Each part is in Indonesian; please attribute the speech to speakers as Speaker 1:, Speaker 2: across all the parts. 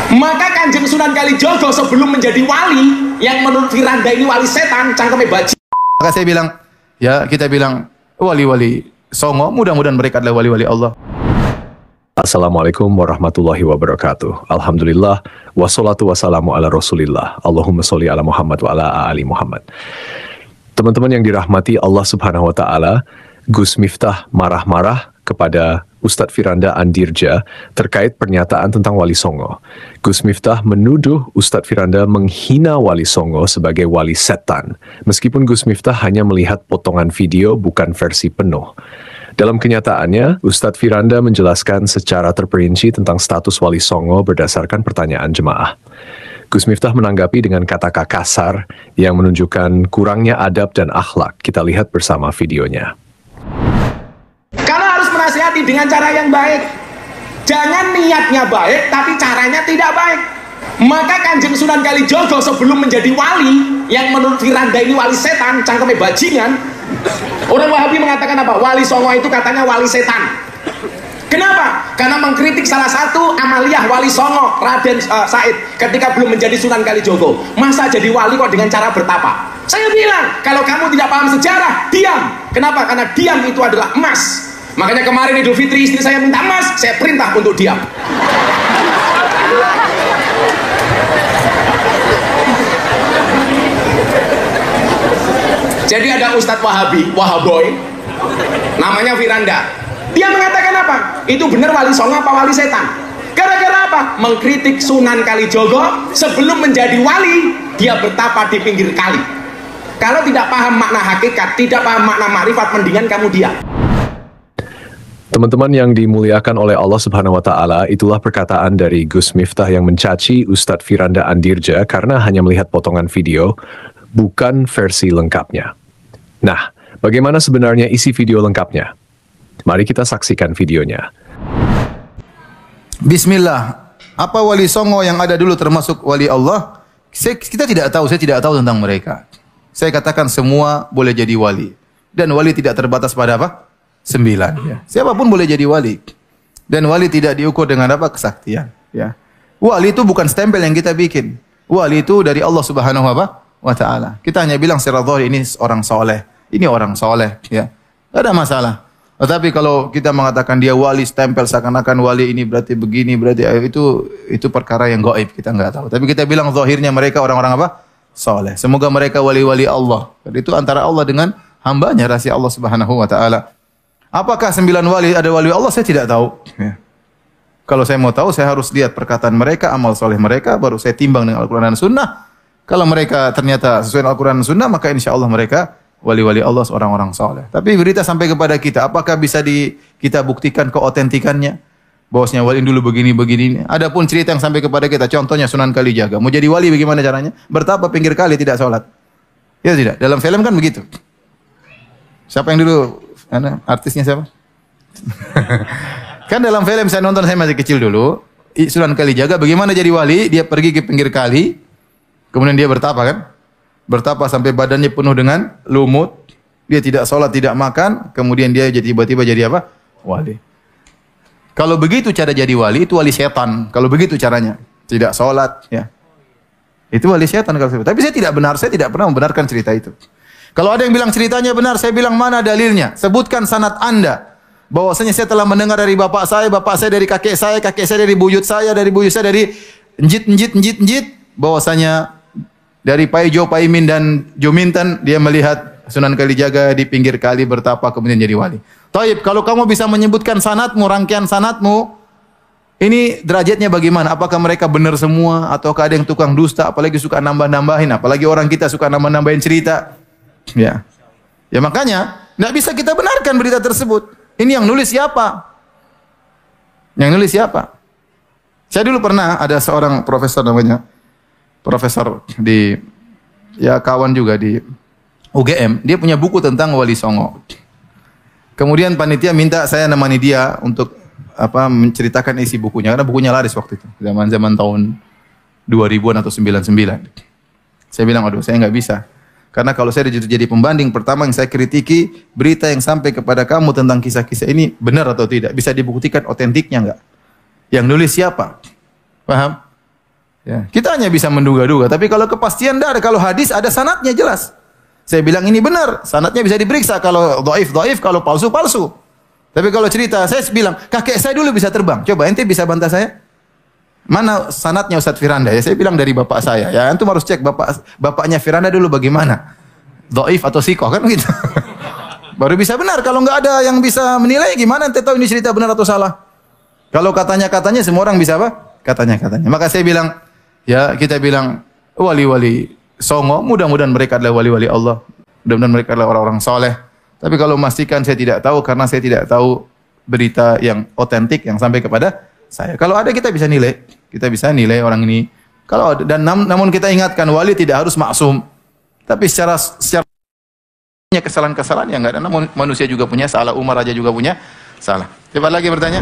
Speaker 1: Maka Kanjeng Sunan Kalijogo sebelum menjadi wali, yang menurut Firanda ini wali setan, cangkeme baji.
Speaker 2: Maka saya bilang, ya kita bilang wali-wali Songo, mudah-mudahan mereka adalah wali-wali Allah.
Speaker 3: Assalamualaikum warahmatullahi wabarakatuh. Alhamdulillah, wassalatu wassalamu ala rasulillah. Allahumma sholli ala Muhammad wa ala ali Muhammad. Teman-teman yang dirahmati Allah subhanahu wa ta'ala, Gus Miftah marah-marah kepada Ustadz Firanda Andirja terkait pernyataan tentang Wali Songo. Gus Miftah menuduh Ustadz Firanda menghina Wali Songo sebagai wali setan, meskipun Gus Miftah hanya melihat potongan video bukan versi penuh. Dalam kenyataannya, Ustadz Firanda menjelaskan secara terperinci tentang status Wali Songo berdasarkan pertanyaan jemaah. Gus Miftah menanggapi dengan kata-kata kasar yang menunjukkan kurangnya adab dan akhlak. Kita lihat bersama videonya.
Speaker 1: Karena harus menasihati dengan cara yang baik. Jangan niatnya baik, tapi caranya tidak baik. Maka Kanjeng Sunan Kalijogo sebelum menjadi wali, yang menurut Firanda ini wali setan, cangkeme bajingan. Orang Wahabi mengatakan apa? Wali Songo itu katanya wali setan. Kenapa? Karena mengkritik salah satu amaliyah Wali Songo, Raden Said, ketika belum menjadi Sunan Kalijogo. Masa jadi wali kok dengan cara bertapa? Saya bilang, kalau kamu tidak paham sejarah, diam. Kenapa? Karena diam itu adalah emas. Makanya kemarin Idul Fitri istri saya minta emas, saya perintah untuk diam. Jadi ada Ustadz Wahabi, Wahaboy, namanya Firanda. Dia mengatakan apa? Itu benar wali Songo apa wali setan? Gara-gara apa? Mengkritik Sunan Kalijogo sebelum menjadi wali, dia bertapa di pinggir kali. Kalau tidak paham makna hakikat, tidak paham makna makrifat, mendingan kamu diam.
Speaker 3: Teman-teman yang dimuliakan oleh Allah Subhanahu wa Ta'ala, itulah perkataan dari Gus Miftah yang mencaci Ustadz Firanda Andirja karena hanya melihat potongan video, bukan versi lengkapnya. Nah, bagaimana sebenarnya isi video lengkapnya? Mari kita saksikan videonya.
Speaker 2: Bismillah. Apa Wali Songo yang ada dulu termasuk wali Allah? Kita tidak tahu, saya tidak tahu tentang mereka. Saya katakan semua boleh jadi wali. Dan wali tidak terbatas pada apa? 9. Ya. Siapapun boleh jadi wali. Dan wali tidak diukur dengan apa? Kesaktian. Ya. Wali itu bukan stempel yang kita bikin. Wali itu dari Allah Subhanahu wa Ta'ala. Kita hanya bilang secara zahir ini orang soleh. Ini orang soleh. Ya. Tidak ada masalah. Tetapi kalau kita mengatakan dia wali, stempel seakan-akan wali ini berarti begini, berarti itu perkara yang gaib, kita enggak tahu. Tapi kita bilang zahirnya mereka orang-orang apa? Saleh. Semoga mereka wali-wali Allah. Itu antara Allah dengan hambanya, rahasia Allah Subhanahu wa Ta'ala. Apakah 9 wali ada wali Allah? Saya tidak tahu. Ya. Kalau saya mau tahu, saya harus lihat perkataan mereka, amal soleh mereka, baru saya timbang dengan Al-Quran dan Sunnah. Kalau mereka ternyata sesuai dengan Al-Quran dan Sunnah, maka insya Allah mereka wali-wali Allah, orang-orang saleh. Tapi berita sampai kepada kita, apakah bisa kita buktikan keotentikannya? Bahwasanya wali dulu begini-begini. Adapun cerita yang sampai kepada kita, contohnya Sunan Kalijaga. Mau jadi wali bagaimana caranya? Bertapa pinggir kali tidak sholat. Ya tidak? Dalam film kan begitu. Siapa yang dulu? Artisnya siapa? Kan dalam film saya nonton, saya masih kecil dulu. Sunan Kalijaga bagaimana jadi wali? Dia pergi ke pinggir kali. Kemudian dia bertapa kan? Bertapa sampai badannya penuh dengan lumut. Dia tidak sholat, tidak makan. Kemudian dia tiba-tiba jadi apa? Wali. Kalau begitu cara jadi wali, itu wali setan. Kalau begitu caranya. Tidak sholat. Ya. Itu wali setan. Tapi saya tidak benar. Saya tidak pernah membenarkan cerita itu. Kalau ada yang bilang ceritanya benar, saya bilang mana dalilnya? Sebutkan sanad Anda. Bahwasanya saya telah mendengar dari bapak saya dari kakek saya dari buyut saya dari njit. Bahwasanya dari Paijo, Paimin dan Jominten dia melihat Sunan Kalijaga di pinggir kali bertapa kemudian jadi wali. Taib, kalau kamu bisa menyebutkan sanadmu, rangkaian sanadmu, ini derajatnya bagaimana? Apakah mereka benar semua ataukah ada yang tukang dusta, apalagi suka nambah-nambahin, apalagi orang kita suka nambah-nambahin cerita. Ya. Ya makanya enggak bisa kita benarkan berita tersebut. Ini yang nulis siapa? Yang nulis siapa? Saya dulu pernah ada seorang profesor namanya profesor di kawan juga di UGM, dia punya buku tentang Wali Songo. Kemudian panitia minta saya nemani dia untuk menceritakan isi bukunya karena bukunya laris waktu itu, zaman-zaman tahun 2000-an atau 99. Saya bilang, aduh, saya nggak bisa. Karena kalau saya jadi pembanding, pertama yang saya kritiki berita yang sampai kepada kamu tentang kisah-kisah ini benar atau tidak, bisa dibuktikan otentiknya nggak? Yang nulis siapa? Paham? Ya. Kita hanya bisa menduga-duga, tapi kalau kepastian tidak ada. Kalau hadis ada sanadnya jelas. Saya bilang ini benar, sanadnya bisa diperiksa. Kalau dhaif, kalau palsu, palsu. Tapi kalau cerita, saya bilang, kakek saya dulu bisa terbang. Coba ente bisa bantah saya? Mana sanadnya Ustadz Firanda? Ya saya bilang dari bapak saya. Ya antum harus cek bapaknya Firanda dulu bagaimana. Dhaif atau sikoh kan gitu. Baru bisa benar. Kalau nggak ada yang bisa menilai, gimana ente tahu ini cerita benar atau salah? Kalau katanya semua orang bisa apa? Katanya. Maka saya bilang, ya kita bilang wali-wali songo, mudah-mudahan mereka adalah wali-wali Allah. Mudah-mudahan mereka adalah orang-orang soleh. Tapi kalau memastikan saya tidak tahu karena saya tidak tahu berita yang otentik yang sampai kepada saya. Kalau ada kita bisa nilai. Kita bisa nilai orang ini. Kalau ada, dan namun kita ingatkan wali tidak harus maksum. Tapi secara kesalahan-kesalahan yang enggak ada. Namun manusia juga punya salah, Umar aja juga punya salah. Coba lagi bertanya.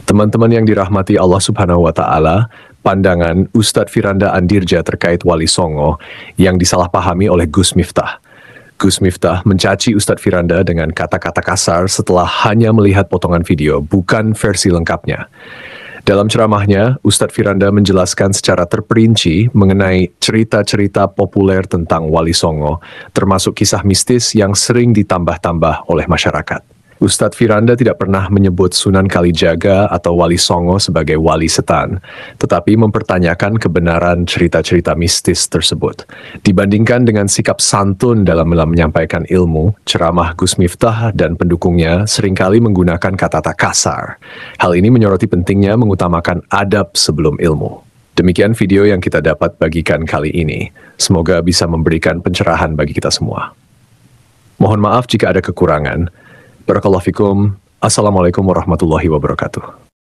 Speaker 3: Teman-teman yang dirahmati Allah Subhanahu wa taala, pandangan Ustadz Firanda Andirja terkait Wali Songo yang disalahpahami oleh Gus Miftah. Gus Miftah mencaci Ustadz Firanda dengan kata-kata kasar setelah hanya melihat potongan video, bukan versi lengkapnya. Dalam ceramahnya, Ustadz Firanda menjelaskan secara terperinci mengenai cerita-cerita populer tentang Wali Songo, termasuk kisah mistis yang sering ditambah-tambah oleh masyarakat. Ustadz Firanda tidak pernah menyebut Sunan Kalijaga atau Wali Songo sebagai wali setan, tetapi mempertanyakan kebenaran cerita-cerita mistis tersebut. Dibandingkan dengan sikap santun dalam menyampaikan ilmu, ceramah Gus Miftah dan pendukungnya seringkali menggunakan kata-kata kasar. Hal ini menyoroti pentingnya mengutamakan adab sebelum ilmu. Demikian video yang kita dapat bagikan kali ini. Semoga bisa memberikan pencerahan bagi kita semua. Mohon maaf jika ada kekurangan. Barakallahu fikum. Assalamualaikum warahmatullahi wabarakatuh.